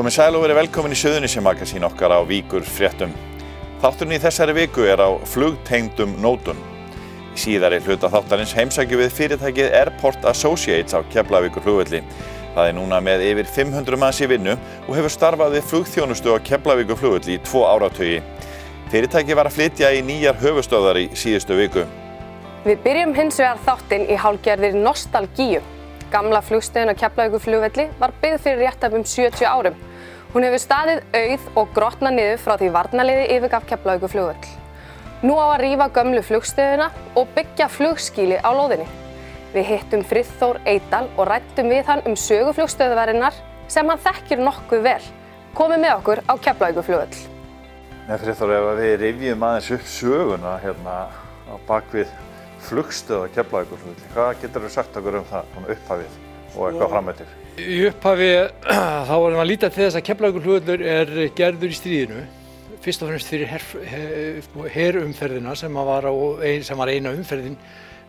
Komið sæl og verið velkomin í Suðurnesjamagasín okkar á Víkur fréttum. Þátturinn í þessari viku á flugtengdum nótum. Í síðari hluta þáttarins heimsækjum við fyrirtækið Airport Associates á Keflavíkurflugvelli. Það núna með yfir 500 manns í vinnu og hefur starfað við flugþjónustu á Keflavíkurflugvelli í 2 áratugi. Fyrirtækið var að flytja í nýjar höfuðstöðvar í síðustu viku. Við byrjum hins vegar þáttinn í hálfgerðir nostalgíu. Gamla flugstöðin á Keflavíkurflugvelli var byggð fyrir rétt 70 árum. Hún hefur staðið auð og grotnað niður frá því varnarliðið yfirgaf Keflavíkurflugvöll. Nú á að rífa gömlu flugstöðina og byggja flugskýli á lóðinni. Við hittum Friðþór Eydal og ræddum við hann sögu flugstöðvarinnar sem hann þekkir nokkuð vel. Komið með okkur á Keflavíkurflugvöll. Friðþór, ef við rifjum aðeins upp söguna hérna á bakvið flugstöð á Keflavíkurflugvelli, hvað geturðu sagt okkur það, upphafið og eitthvað framöndir? Í upphafi þá varum við að líta til þess að Keflavíkurflugvöllur gerður í stríðinu, fyrst og fremst fyrir herumferðina sem var eina umferðin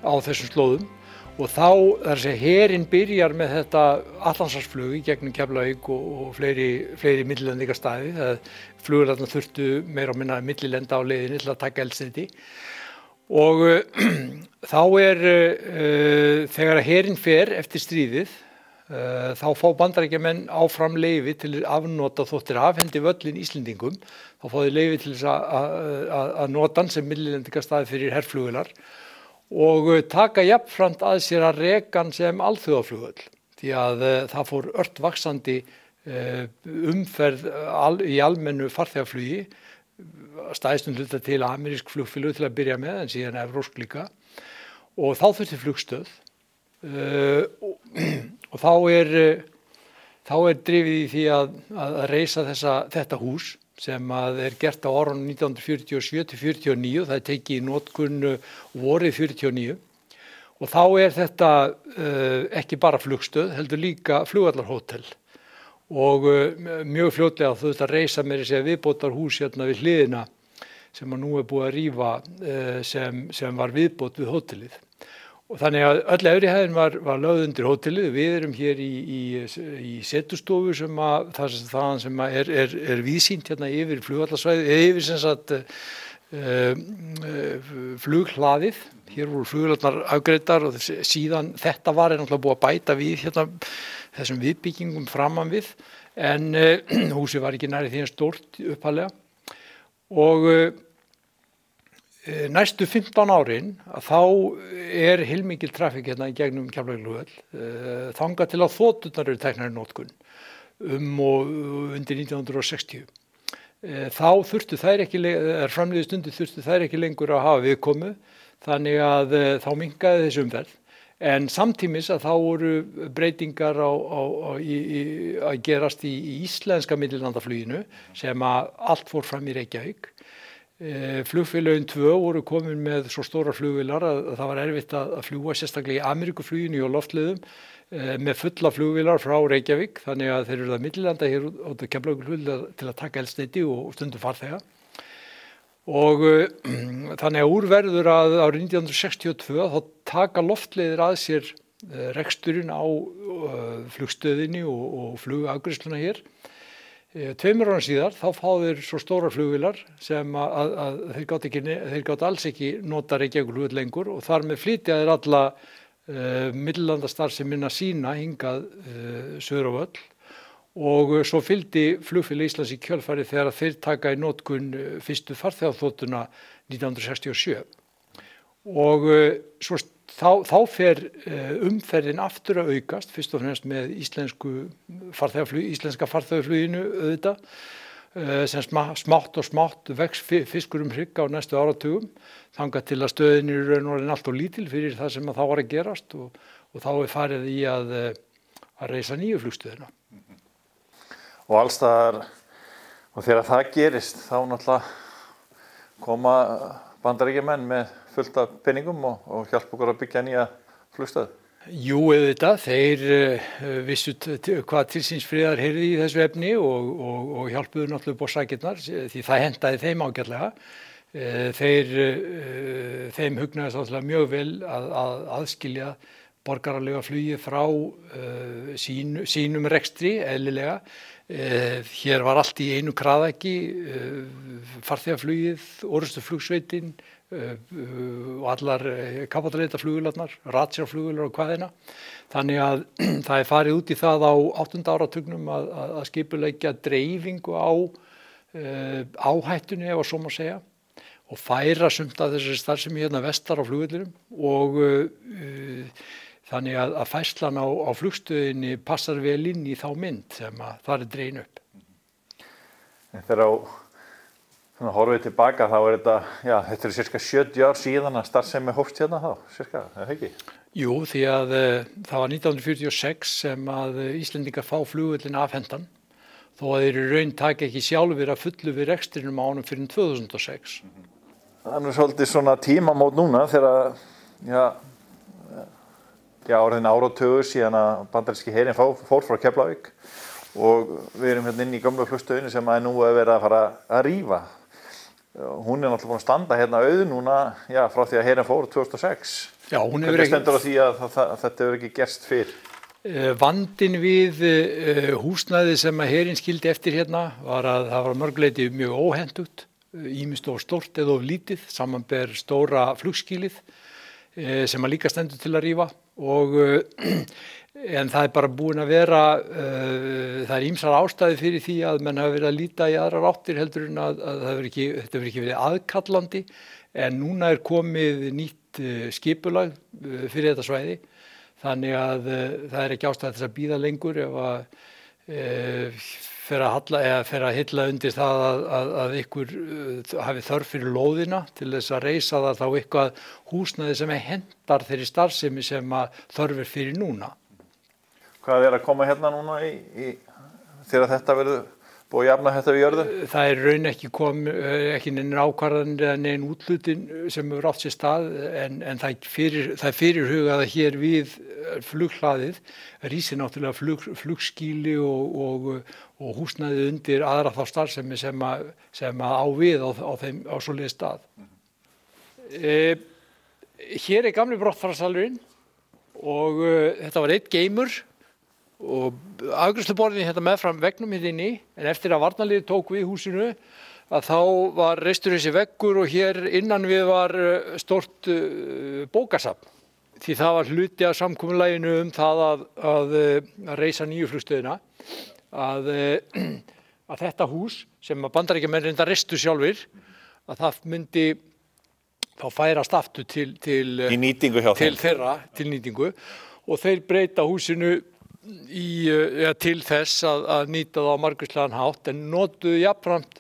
á þessum slóðum, og þá herinn byrjar með þetta Atlantshafsflug í gegnum Keflavík og fleiri millilendingarstaði. Flugvélarnar þurftu meira og minna millilenda á leiðinni til að taka eldsneyti. Og þá þegar herinn fer eftir stríðið, þá fá Bandaríkjamenn áfram leyfi til afnota þótt afhendi völlin Íslendingum. Þá fá þeir leyfi til þess að nota hann sem millilendingarstaði fyrir herflugvélar og taka jafnframt að sér að reka hann sem alþjóðaflugvöll. Því að það fór ört vaxandi umferð í almennu farþegaflugi, stæðstum hluta til amerísk flugfélög til að byrja með, en síðan evrópsk líka. Og þá þurfti flugstöð og þá drifið í því að reisa þetta hús sem gert á árunum 1947 til 49, það tekið í notkun vorið 49. Og þá þetta ekki bara flugstöð, heldur líka flugvallarhótel. Og mjög fljótlega þau þetta reisa með þessi viðbótarhús hérna við hliðina sem nú búið að rífa sem var viðbót við hótelið. Og þannig að öll efri hæðin var lögð undir hótelið. Við erum hér í setustofu þaðan sem er víðsýnt hérna yfir flugvallarsvæðið, yfir sem sagt flughlaðið. Hér voru flugvélarnar afgreiddar og síðan þetta var náttúrulega búið að bæta við hérna þessum viðbyggingum framan við, en húsið var ekki nærri því stórt upphaflega. Og næstu 15 árin þá heilmikil trafík hérna í gegnum Keflavíkurflugvöll, þangað til að þoturnar eru teknar í notkun og undir 1960. Þá þurftu þær ekki, framleiðstundu þurftu þær ekki lengur að hafa viðkomu, þannig að þá minnkaði þessi umferð. En samtímis að þá voru breytingar að gerast í íslenska millilandafluginu sem að allt fór fram í Reykjavík. Flugfélögin 2 voru komin með svo stóra flugvélar að það var erfitt að fljúga sérstaklega í Ameríkufluginu og loftleiðum með fulla flugvélar frá Reykjavík, þannig að þeir eru að millilanda hér út á Keflavíkurflugvelli til að taka eldsneyti og stundum farþega. Og þannig að úr verður að árið 1962 þá taka loftleiðir að sér reksturinn á flugstöðinni og flugafgreiðsluna hér. 2 árum síðar þá fá þeir svo stórar flugvélar sem að þeir gátu alls ekki nota Reykjavíkurflugvöll lengur, og þar með flytja þeir alla millilandastarfsemina sína hingað suður á völl. Og svo fylgdi Flugfélag Íslands í kjölfarið þegar þeir taka í notkun fyrstu farþegaþotuna 1967. Og svo þá fer umferðin aftur að aukast, fyrst og fremst með íslenska farþegafluginu auðvitað, sem smátt og smátt vex fiskur hrygg á næstu áratugum, þangað til að stöðin er raun og orðin allt of lítil fyrir það sem þá var að gerast, og þá farið í að reisa nýju flugstöðina. Og allstaðar, og þegar það gerist, þá náttúrulega koma Bandaríkjamenn með fullt af peningum og hjálpa okkur að byggja nýja flugstöð. Jú, auðvitað, þeir vissu hvað til síns friðar heyrði í þessu efni og hjálpuðu náttúrulega upp á sakirnar, því það hentaði þeim ágætlega. Þeim hugnaðist náttúrulega mjög vel að aðskilja borgaralega flugi frá sínum rekstri, eðlilega, Hér var allt í einu kraðaki, farþegaflugið, orrustuflugsveitin og allar kappatraleitaflugvélarnar, ratsjárflugvélar og hvaðina. Þannig að það er farið út í það á 8. áratugnum að skipuleggja dreifingu á áhættunni, ef að svo má segja, og færa sumt af þessari starfsemi hérna vestar á flugvellinum og þannig að færslan á flugstöðinni passar vel inn í þá mynd sem að það er dregin upp. Þegar á horfið tilbaka þá er þetta, já, þetta er cirka 70 ár síðan að starfsemi hófst hérna þá, cirka, er það ekki? Jú, því að það var 1946 sem að Íslendingar fá flugvöllin afhentan, þó að þeir í raun taka ekki sjálfur að fullu við rekstrinum á honum fyrir 2006. Það er nú svolítið svona tímamót núna þegar, orðin áratugur síðan að bandaríski herinn fór frá Keflavík og við erum hérna inn í gömlu flugstöðinni sem að nú er verið að fara að rífa. Hún er náttúrulega búin að standa hérna auð núna, frá því að herinn fór 2006. Já, hún hefur Hvernig stendur á því að þetta hefur ekki gerst fyrr? Vandinn við húsnæði sem að herinn skildi eftir hérna var að það var mörgleiti mjög óhentugt, ýmist of stórt eða of lítið, samanber stóra flugskýlið sem að líka stendur til að rífa en það er bara búin að vera, það er ýmsar ástæði fyrir því að menn hafa verið að líta í aðrar áttir heldur en að þetta hefur ekki verið aðkallandi, en núna er komið nýtt skipulag fyrir þetta svæði, þannig að það er ekki ástæði þess að bíða lengur ef að fer að hylla undir það að ykkur hafi þörf fyrir lóðina til þess að reisa það þá eitthvað húsnæði sem hentar þeirri starfsemi sem að þörf er fyrir núna. Hvað er að koma hérna núna þegar þetta verður búið að jafna þetta við jörðu? Það er raun ekki neinn ákvarðanir eða neinn útlutin sem hefur átt sér stað en það er fyrirhugað að hér við flughlaðið rísi náttúrulega flugskýli og húsnæði undir aðra þá starfsemi sem að á við á svoleiðis stað. Hér er gamli brottfararsalurinn og þetta var einn geymur og afgreiðsluborðin hérna meðfram veggnum hérna inni, en eftir að varnarliðið tók við húsinu að þá var reistur þessi veggur og hér innan við var stórt bókasafn. Því það var hluti af samkomulaginu það að reisa nýju flugstöðina að þetta hús sem að Bandaríkjamenn reynda reistu sjálfir að það myndi þá færast aftur til þeirra til nýtingu og þeir breyta húsinu til þess að nýta það á margvíslegan hátt en notuðu jafnframt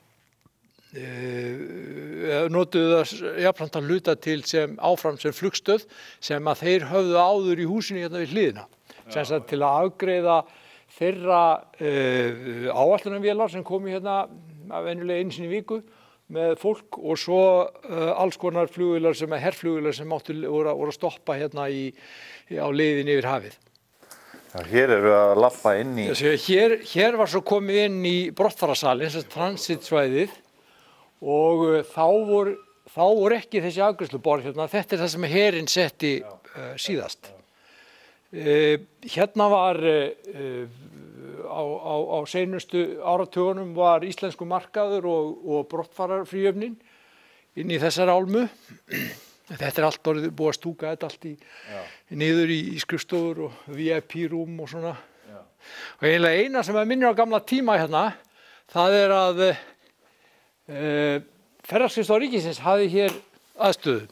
að hluta til áfram sem flugstöð sem að þeir höfðu áður í húsinu hérna við hliðina. Sem sagt til að afgreiða þeirra áætlunarvélar sem komu hérna venjulega einu sinni í viku með fólk og svo alls konar flugvélar herflugvélar sem voru að stoppa hérna á leiðinni yfir hafið. Já, hér eru að labba inn í... Hér var svo komið inn í brottfararsalinn, transitsvæðið og þá voru ekki þessi afgreiðsluborð hérna. Þetta er það sem herinn setti síðast. Hérna var á seinustu áratugunum var íslensku markaður og brottfararfríhöfnin inn í þessari álmu. Þetta er allt orðið búið að stúka þetta allt niður í skrifstofur og VIP-rúm og svona. Já. Og eiginlega eina sem minnir á gamla tíma hérna, það er að Ferðaskrifstofa ríkisins hafði hér aðstöðu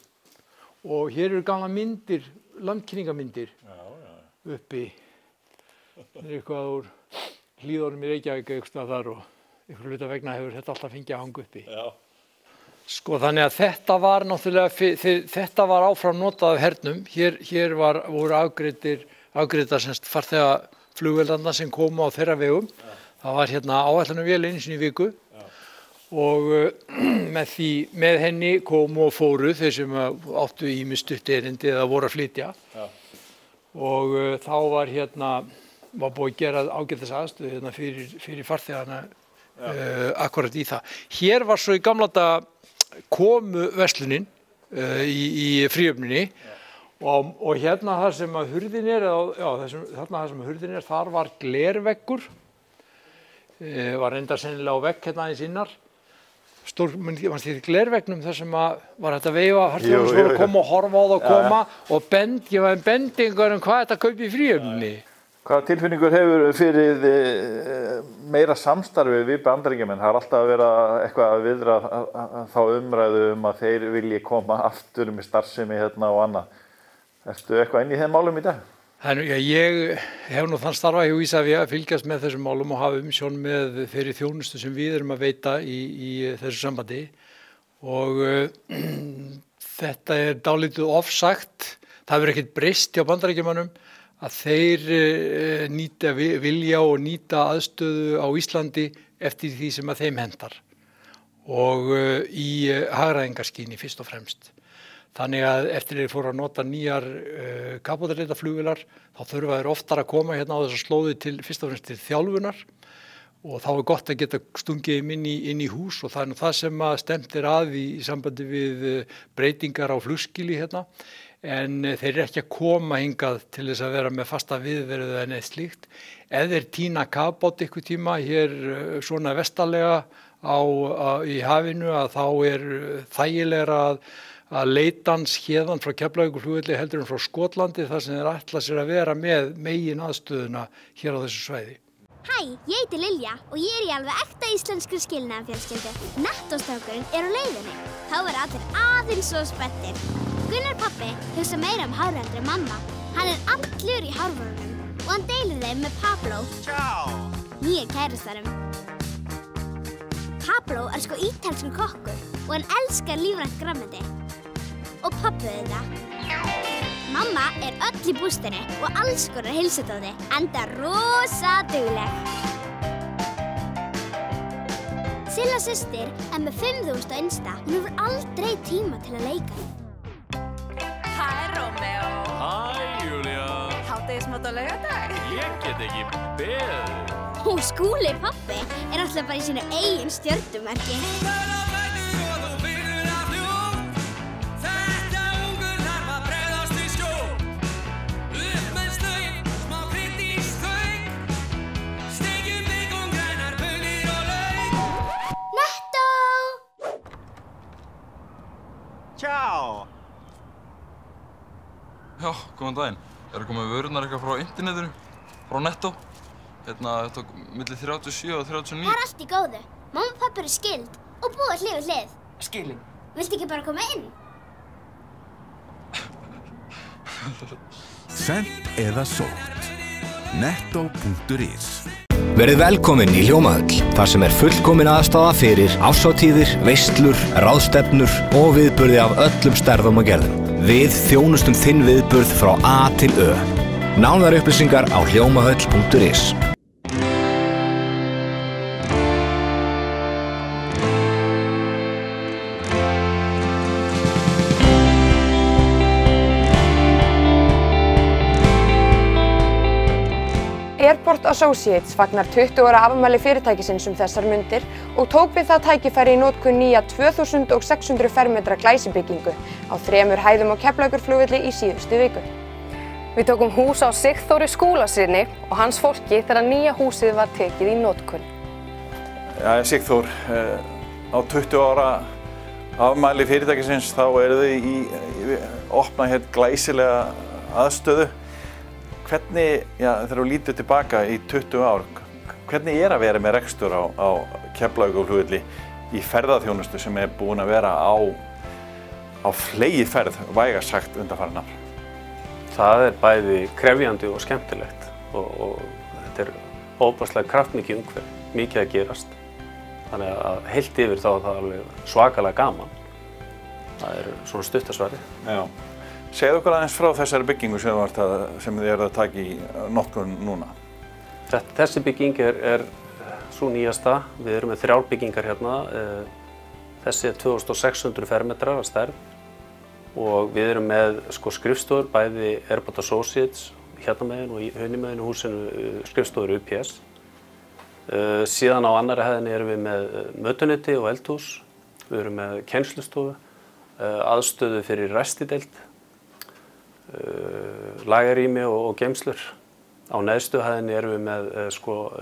og hér eru gamla myndir, landkynningamyndir uppi. Það er eitthvað úr hlíðunum í Reykjavík eitthvað þar og einhverju hluta vegna hefur þetta alltaf fengið að hanga uppi. Já. Sko þannig að þetta var áfram notað af hernum. Hér voru afgreiddar farþegaflugvélarnar sem komu á þeirra vegum. Það var hérna áætlunarvél einu sinni í viku og með henni komu og fóru þeir sem áttu ýmis stutt erindi eða voru að flytja. Já. Og þá var búið að gera ágætis aðstöðu hérna fyrir farþegana akkurat í það. Hér var svo í gamla daga komu verslunin í fríhöfninni og hérna þar sem að hurðin er, þarna þar sem að hurðin er, þar var glerveggur var reyndar sennilega á vegg hérna aðeins innar. Mannst þið glerveggnum þar sem var þetta veifa farþegar svo að koma og horfa á það koma og gefa þeim bendingar hvað þetta kaupi í fríhöfninni. Hvaða tilfinningur hefur fyrir meira samstarfi við Bandaríkjamenn? Það alltaf að vera eitthvað að viðra þá umræðu að þeir vilji koma aftur með starfsemi hérna og annað. Ertu eitthvað inn í þeim málum í dag? Ég hef nú þann starfa hjá Isavia að fylgjast með þessum málum og hafa umsjón með þeirri þjónustu sem við erum að veita í þessu sambandi og þetta dálítið ofsagt. Það hefur ekkert breyst hjá Bandaríkjamönnum að þeir vilja og nýta aðstöðu á Íslandi eftir því sem að þeim hentar og í hagræðingarskyni fyrst og fremst. Þannig að eftir þeir fóru að nota nýjar kapótaleitaflugvélar þá þurfa þeir oftar að koma hérna á þessar slóði fyrst og fremst til þjálfunar og þá gott að geta stungið inn í hús og það nú það sem að stefnt að í sambandi við breytingar á flugskýli hérna en þeir ekki að koma hingað til þess að vera með fasta viðveru eða neitt slíkt. Ef þeir týna kafbát einhver tíma hér svona vestarlega í hafinu að þá þægilegra að leita hans héðan frá Keflavíkurflugvelli heldur frá Skotlandi þar sem þeir ætla sér að vera með megin aðstöðuna hér á þessu svæði. Hæ, ég heiti Lilja og ég í alveg ekta íslenskri skilnaðarfjölskyldu. Nettó-strákurinn á leiðinni. Þá verða allir aðeins svo spenntir. Gunnar pabbi hugsa meira hárið en mamma. Hann allur í hárvörunum og hann deilir þeim með Pablo. Nýja kærastarum. Pablo sko ítalskur kokkur og hann elskar lífrænt grænmeti. Og pabbi þetta. Mamma öll í bústinni og alls konar heilsutóti, enda rosa dugleg. Silla systir með 5.000 á Insta, hún hefur aldrei tíma til að leika. Hæ Rómeó. Hæ Júlía. Hádegismat á laugardag. Ég get ekki beðið. Og Skúli pabbi alltaf bara í sínu eigin stjörnumerki. Tjá! Já, góðan daginn. Komið vörurnar eitthvað frá internetinu, frá Nettó. Þetta milli 37 og 39. Það allt í góðu. Mamma og pabbi eru skild og búa hlið við hlið. Skilin. Viltu ekki bara koma inn? Sent eða sótt. Nettó.is. Verið velkomin í Hljómahöll, þar sem fullkomin aðstaða fyrir árshátíðir, veislur, ráðstefnur og viðburði af öllum stærðum og gerðum. Við þjónustum þinn viðburð frá A til Ö. Nánari upplýsingar á hljómahöll.is. Airport Associates fagnar 20 ára afmæli fyrirtækisins þessar mundir og tók við það tækifæri í notkun nýja 2600 fermetra glæsibyggingu á 3 hæðum á Keflavíkurflugvelli í síðustu viku. Við tókum hús á Sigþóri Skúlasyni og hans fólki þegar nýja húsið var tekið í notkun. Ja, Sigþór, á 20 ára afmæli fyrirtækisins þá þau í opna hér glæsilega aðstöðu. Hvernig, þegar þú lítur tilbaka í 20 ár, hvernig að vera með rekstur á Keflavíkurflugvelli í ferðaþjónustu sem búin að vera á fleyið ferð, vægast sagt undanfarin ár? Það bæði krefjandi og skemmtilegt og þetta ofboðslega kraftmikið umhverfi, mikið að gerast. Þannig að heilt yfir þá það alveg svakalega gaman. Það svona stuttasvari. Já. Segðu okkur aðeins frá þessari byggingu sem þið að taka í notkun núna. Þessi bygging svo nýjasta. Við erum með 3 byggingar hérna. Þessi 2600 fermetrar að stærð og við erum með skrifstofur, bæði Airport Associates hérna megin og í hinum megin húsinu skrifstofur UPS. Síðan á annarri hæðinni erum við með mötuneyti og eldhús. Við erum með kennslustofu, aðstöðu fyrir ræstideild, lagerrými og geymslur Á neðstu hæðinni erum við með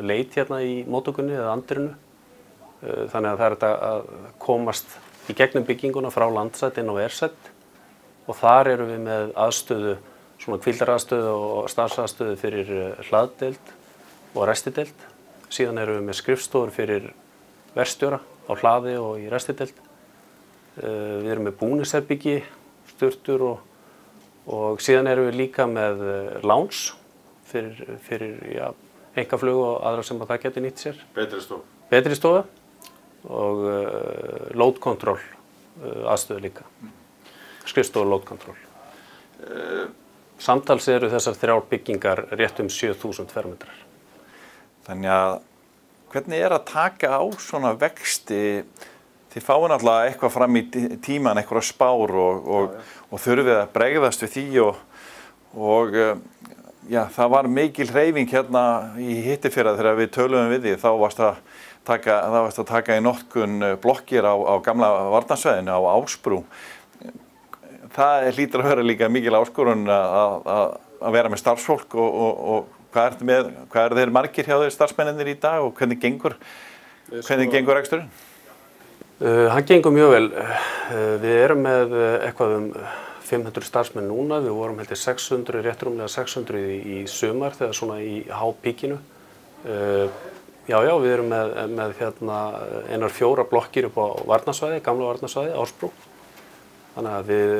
leit hérna í móttökunni eða andirinu. Þannig að það er þetta að komast í gegnum bygginguna frá landsætt inn á versætt og þar erum við með aðstöðu, svona hvíldaraðstöðu og starfsaðstöðu fyrir hlaðdeild og restideild. Síðan erum við með skrifstofur fyrir verkstjóra á hlaði og í restideild. Við erum með búningsherbyggi, sturtur og síðan erum við líka með lounge fyrir einkaflug og aðra sem það geti nýtt sér. Betri stofu og load control aðstöðu líka. Skrifstofu load control. Samtals eru þessar 3 byggingar rétt 7.000 fermetrar. Þannig að hvernig að taka á svona vexti? Þið fáið náttúrulega eitthvað fram í tíman, eitthvað spár og þurfið að bregðast við því og það var mikil hreyfing hérna í Hittifjörð þegar við töluðum við því. Þá varst að taka í notkun blokkir á gamla varnarsvæðinu á Ásbrú. Það hlýtur að vera líka mikil áskorun að vera með starfsfólk og hvað eru þeir margir hjá þeir starfsmennirnir í dag og hvernig gengur reksturinn? Hann gengur mjög vel. Við erum með eitthvað 500 starfsmenn núna. Við vorum heldur 600, rétt rúmlega 600 í sumar þegar svona í hápíkinu. Við erum með hérna einar 4 blokkir upp á varnarsvæði, gamla varnarsvæði, Ásbrú. Þannig að við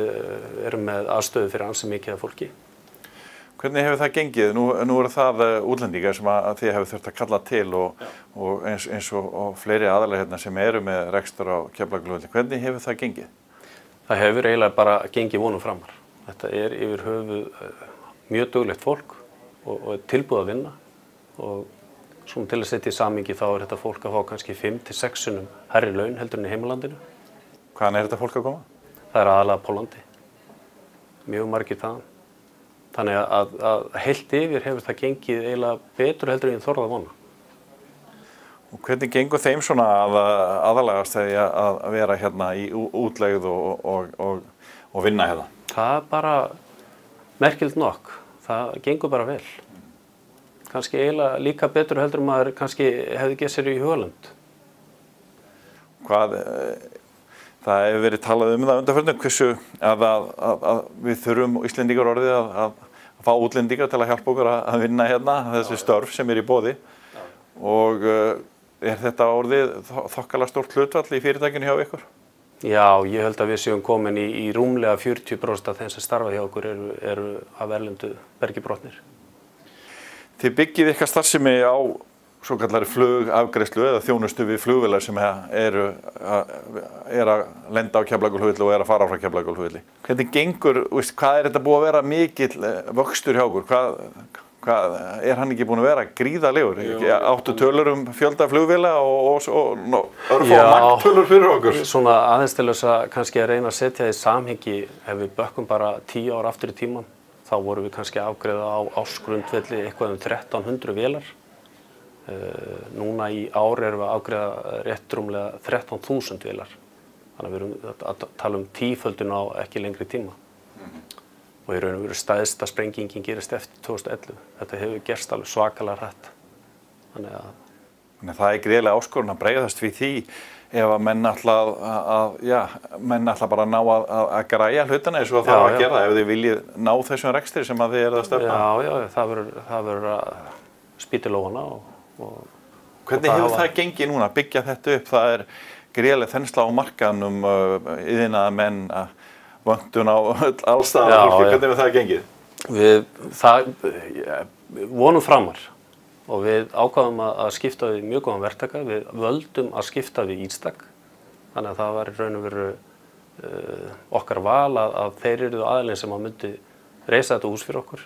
erum með aðstöðu fyrir ansi mikið af fólki. Hvernig hefur það gengið? Nú eru það útlendingar sem þið hefur þurft að kalla til og eins og fleiri aðalega hérna sem eru með rekstur á Keflavíkurflugvelli. Hvernig hefur það gengið? Það hefur eiginlega bara gengið vonum framar. Þetta er yfir höfuð mjög duglegt fólk og tilbúið að vinna og svona til að setja í samhengi þá er þetta fólk að fá kannski 5 til 6 sinnum hærri laun heldur en í heimalandinu. Hvaðan er þetta fólk að koma? Það er aðalega Pólandi. Mjög margir þaðan. Þannig að heilt yfir hefur það gengið eiginlega betur heldur en þorði að vona. Og hvernig gengur þeim svona aðalagast að vera hérna í útlegð og vinna hérna? Það er bara merkilegt nokk. Það gengur bara vel. Kannski eiginlega líka betur heldur maður kannski hefði gett sér í hugalund. Það hefur verið talað það undanförnum hversu að við þurfum Íslendingar orðið að fá útlendingar til að hjálpa okkur að vinna hérna þessi störf sem er í boði og er þetta orðið þokkalega stórt hlutfall í fyrirtækinu hjá ykkur? Já, ég held að við séum komin í rúmlega 40% af þeim sem starfa hjá okkur eru af erlendu bergibrotnir. Þið byggið ykkar starfsemi á svokallari flugafgreiðslu eða þjónustu við flugvélar sem er að lenda á Keflavíkurflugvelli og er að fara frá Keflavíkurflugvelli. Hvernig gengur, hvað er þetta búið að vera mikill vöxtur hjá okkur? Hvað er hann ekki búin að vera gríðalegur? Áttu tölur fjölda flugvéla og örfá magntölur fyrir okkur? Svona aðeins til þess að kannski að reyna að setja því samhengi ef við bökkum bara 10 ár aftur í tíman, þá vorum við kannski að afgreiða á ársgrundvelli eitthvað 1300 vélar. Núna í ár erum við að afgreiða rétt rúmlega 13.000 vélar. Þannig að við erum að tala 10-földun á ekki lengri tíma. Og í raun og veru stæðsta sprengingin gerist eftir 2011. Þetta hefur gerst alveg svakalega hratt. Þannig að það er gríðarlega áskorun að bregðast við því ef að menn ætla bara að ná að græja hlutina eins og það þarf að gera ef þið viljið ná þessum rekstri sem að þið eruð að stefna. Já, það verður að spýta í lófana Hvernig hefur það gengið núna að byggja þetta upp? Það er gríðarlega þensla á markaðnum iðnaðarmenn að vöntun á alls staðar fólki. Hvernig hefur það gengið? Við vonum framar og við ákváðum að skipta við mjög góðan verktaka. Við völdum að skipta við Ístak. Þannig að það var í raun og veru okkar val að þeir eru aðilinn sem myndi reisa þetta hús fyrir okkur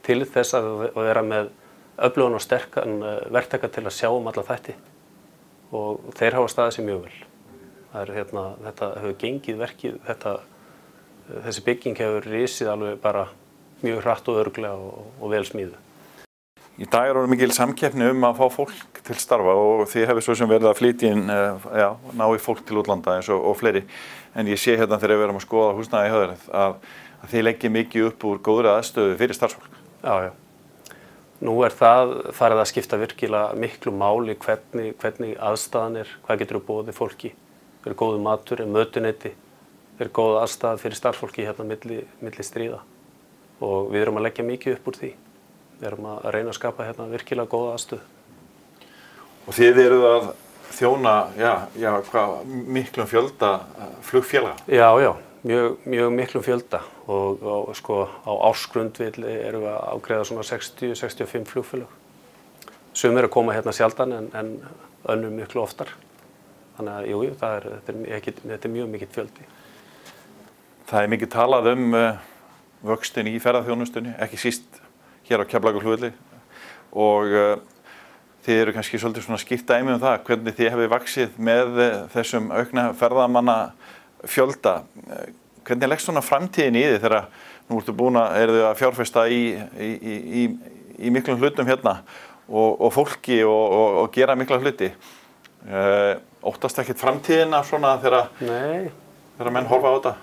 til þess að vera með öflugan og sterkan verktaka til að sjá alla þætti og þeir hafa staðið sig mjög vel. Þetta hefur gengið verkið, þessi bygging hefur risið alveg bara mjög hratt og örugglega og vel smíðuð. Í dag er orðið mikil samkeppni að fá fólk til starfa og þið hefur svo sem verið að flytja inn, ná í fólk til útlanda eins og fleiri. En ég sé hérna þegar við erum að skoða húsnæði hjá þér að þið leggið mikið upp úr góðri aðstöðu fyrir starfsfólk. Já. Nú það farið að skipta virkilega miklu máli hvernig aðstæðan hvað getur boðið fólki. Góður matur, mötuneyti, góð aðstæða fyrir starfsfólki hérna milli stríða. Og við erum að leggja mikið upp úr því. Við erum að reyna að skapa hérna virkilega góða aðstöðu. Og þið eruð að þjóna, miklum fjölda flugfélaga? Já, mjög miklum fjölda og sko á ársgrundvelli erum við að afgreiða svona 60-65 flugfélög. Sumir að koma hérna sjaldan en önnur miklu oftar. Þannig að jú, þetta mjög mikill fjöldi. Það mikið talað vöxtinn í ferðaþjónustunni, ekki síst hér á Keflavíkurflugvelli og þið eru kannski svolítið svona skýrt dæmi það hvernig þið hefur vaxið með þessum aukna ferðamanna fjölda. Hvernig leggst svona framtíðin í þið þegar nú eru þið að fjárfesta í miklum hlutum hérna og fólki og gera mikla hluti. Óttast ekkert framtíðina svona þegar menn horfa á þetta?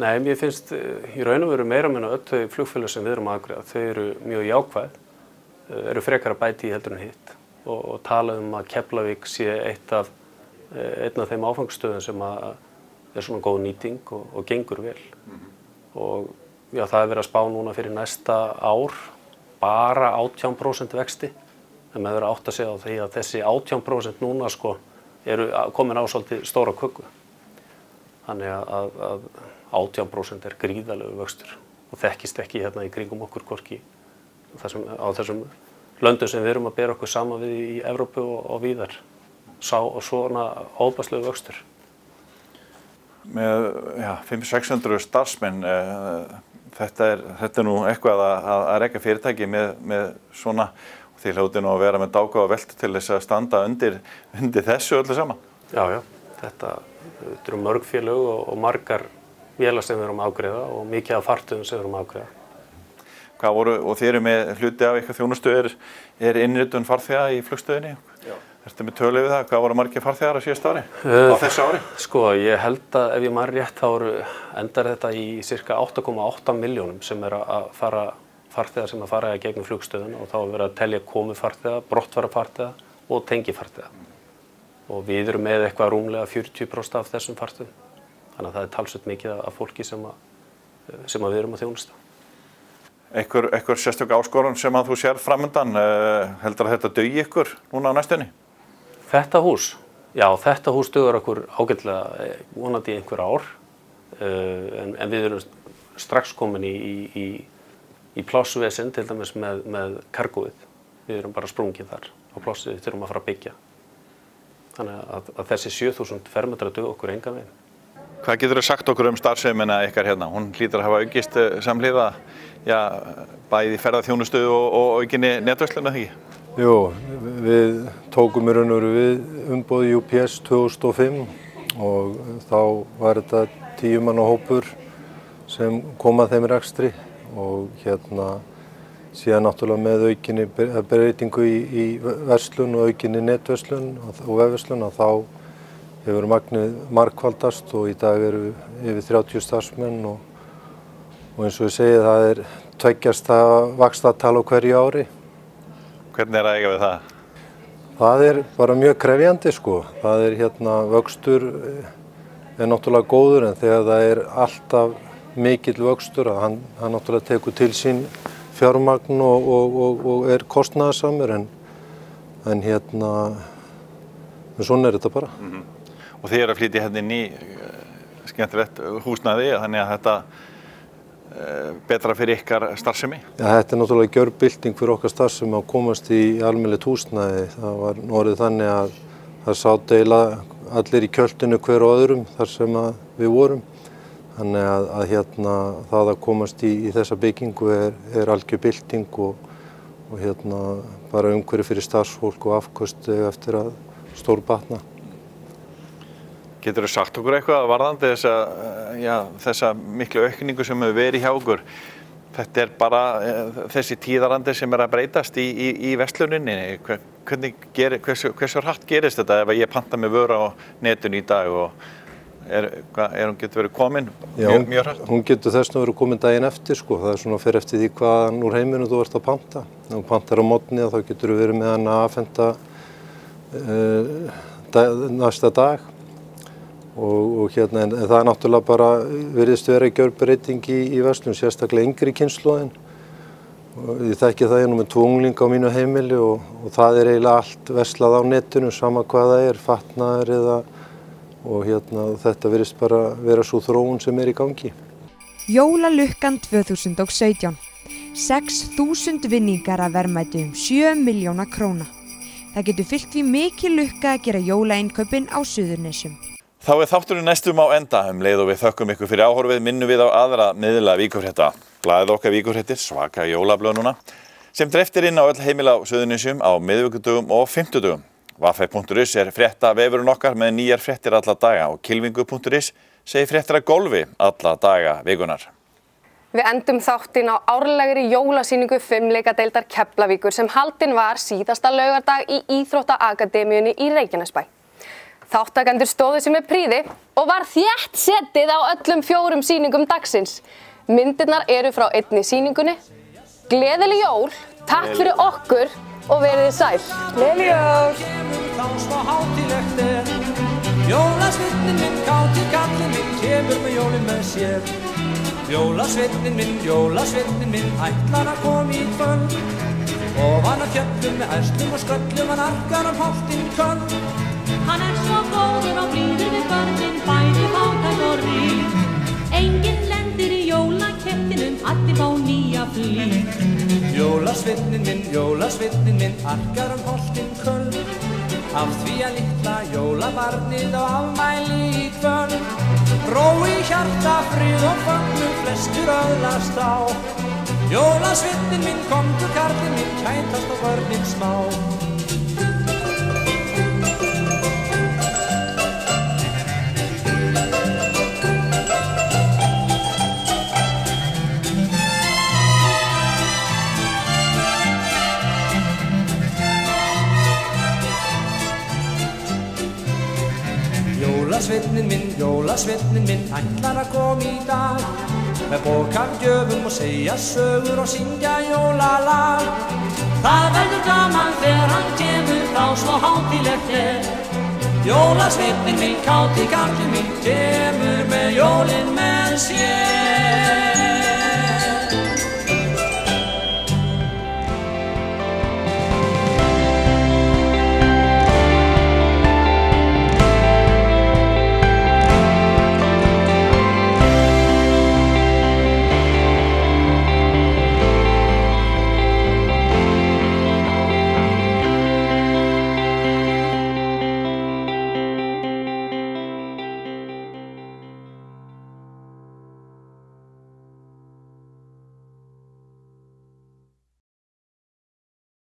Nei, mér finnst í raun og veru meira og minna öll þau flugfélög sem við erum að afgreiða, þau eru mjög jákvæð, eru frekar að bæta í heldur en hitt og tala að Keflavík sé einn af þeim áfangsstöðum sem er svona góð nýting og gengur vel. Og já, það verið að spá núna fyrir næsta ár bara 18% vexti, en maður verið að átta sig á því að þessi 18% núna sko eru komin á svolítið stóra köku. Þannig að 18% er gríðarlegur vöxtur og þekkist ekki hérna í kringum okkur hvorki á þessum löndum sem við erum að bera okkur saman við í Evrópu og víðar. Svona óbærslegur vöxtur. Með 500-600 starfsmenn, þetta er nú eitthvað að reka fyrirtæki með svona, og þið hljótið nú að vera með dágóða veltu til þess að standa undir þessu öllu saman. Já, þetta eru mörg félög og margar vélar sem við erum að afgreiða og mikið af farþegum sem við erum að afgreiða. Og þið eru með hluti af eitthvað þjónustu innritun farþega í flugstöðinni? Já. Ertu með tölu við það? Hvað voru margir farþegar á síðasta ári? Á þessu ári? Sko, ég held að ef ég man rétt þá endar þetta í sirka 8,8 milljónum sem að fara farþegar sem að fara í gegnum flugstöðina og þá er verið að telja komu farþega, brottfara farþega og tengifarþega. Og við erum með eitthvað rúmlega 40% af þessum farþegum. Þannig að það er talsvert mikið af fólki sem við erum að þjónusta. Einhver sérstök áskorun sem að þú sér framundan, heldur að þetta dugi ykkur núna á næstunni? Þetta hús? Já, þetta hús dugar okkur ágætlega vonandi í einhver ár. En við erum strax komin í plássvesen, til dæmis með kargóið. Við erum bara sprungin þar á plássið, við þurfum að fara að byggja. Þannig að þessi 7000 fermetrar duga okkur engan veginn. Hvað getur þú sagt okkur starfsemina ykkar hérna? Hún hlýtur að hafa aukist samhliða, bæði ferðaþjónustu og aukinni netverslun, eða ekki? Jú, við tókum í raun og veru við umboði UPS 2005 og þá var þetta 10 manna hópur sem kom að þeim rekstri og síðan náttúrulega með aukinni breytingu í verslun og aukinni netverslun og vefverslun að þá hefur magnið margfaldast og í dag eru yfir 30 starfsmenn og eins og ég segi það er 2. vaxtatal á hverju ári. Hvernig að eiga við það? Það er bara mjög krefjandi sko. Það er vöxtur er náttúrulega góður en þegar það er alltaf mikill vöxtur að hann náttúrulega tekur til sín fjármagn og er kostnaðarsamur en svona er þetta bara. Og þið eru að flytja hérna inn í skemmtilegt húsnæði, þannig að þetta betra fyrir ykkar starfsemi? Já, þetta er náttúrulega gjörbylting fyrir okkar starfsemi að komast í almennilegt húsnæði. Það var orðið þannig að það sátu eiginlega allir í kjöltinu hver og öðrum þar sem við vorum. Þannig að það að komast í þessa byggingu er algjör bylting og bara umhverfi fyrir starfsfólk og afköst eftir að stórbatna. Getur þú sagt okkur eitthvað varðandi þessa miklu aukningu sem hefur verið hjá okkur? Þetta er bara þessi tíðarandi sem er að breytast í versluninni. Hversu hratt gerist þetta ef ég panta með vöru á netinu í dag og hún getur verið komin mjög hratt? Hún getur þess að vera komin daginn eftir sko. Það er svona fyrir eftir því hvaðan úr heiminu þú ert að panta. Ef þú pantar á morgni þá getur þú verið með hana að afhenta næsta dag. Og hérna, en það er náttúrulega bara virðist vera gjörbreyting í verslun, sérstaklega yngri kynslóðin. Ég þekki það, ég er nú með 2 unglinga á mínu heimili og það er eiginlega allt verslað á netinu, sama hvað það er, fatnaður eða, og hérna, þetta virðist bara vera svo þróun sem er í gangi. Jólalukkan 2017. 6.000 vinningar að verðmæti 7 milljóna króna. Það getur fylgt því mikil lukka að gera jólainkaupin á Suðurnesjum. Þá er þátturinn næstum á enda, leið og við þökkum ykkur fyrir áhorfið, minnum við á aðra miðla Víkurfrétta. Blaðið okkar Víkurfréttir, svaka jólablöð núna, sem dreiftir inn á öll heimili á Suðurnesjum á miðvikudögum og fimmtudögum. Vaffe.is er frétta vefurinn okkar með nýjar fréttir alla daga og kilvingu.is segir fréttir að golfi alla daga vikunar. Við endum þáttinn á árlegri jólasýningu fimleikadeildar Keflavíkur sem haldin var síðasta laugardag í Íþróttaakademíunni í Reykjanesbæ. Þáttakendur stóðu sig með prýði og var þétt setið á öllum 4 sýningum dagsins. Myndirnar eru frá einni sýningunni. Gleðileg jól, takk fyrir okkur og verið sæl. Gleðileg jól! Jólasveinninn minn, káti kallinn minn, kemur með jólin með sér. Jólasveinninn minn, ætlar að koma í kvöld. Ofan af fjöllum með ærslum og sköllum, hann arkar holtinn köld. Hann er svo góður og blíður við börnin, bæði fátæk og rík. Enginn lendir í jólakettinum, allir fá nýja flík. Jólasveinninn minn, arkar holtinn köld. Af því að litla jólabarnið á afmæli í kvöld. Ró í hjarta, frið og fögnum, flestur öðlast á. Jólasveinninn minn, komdu karlinn minn, kætast og börnin smá. Jólasveinninn minn, ætlar að koma í dag. Með bók af gjöfum og segja sögur og syngja jólalag. Það verður gaman þegar hann kemur, þá svo hátíðlegt er. Jólasveinninn minn, káti kallinn minn, kemur með jólin með sér.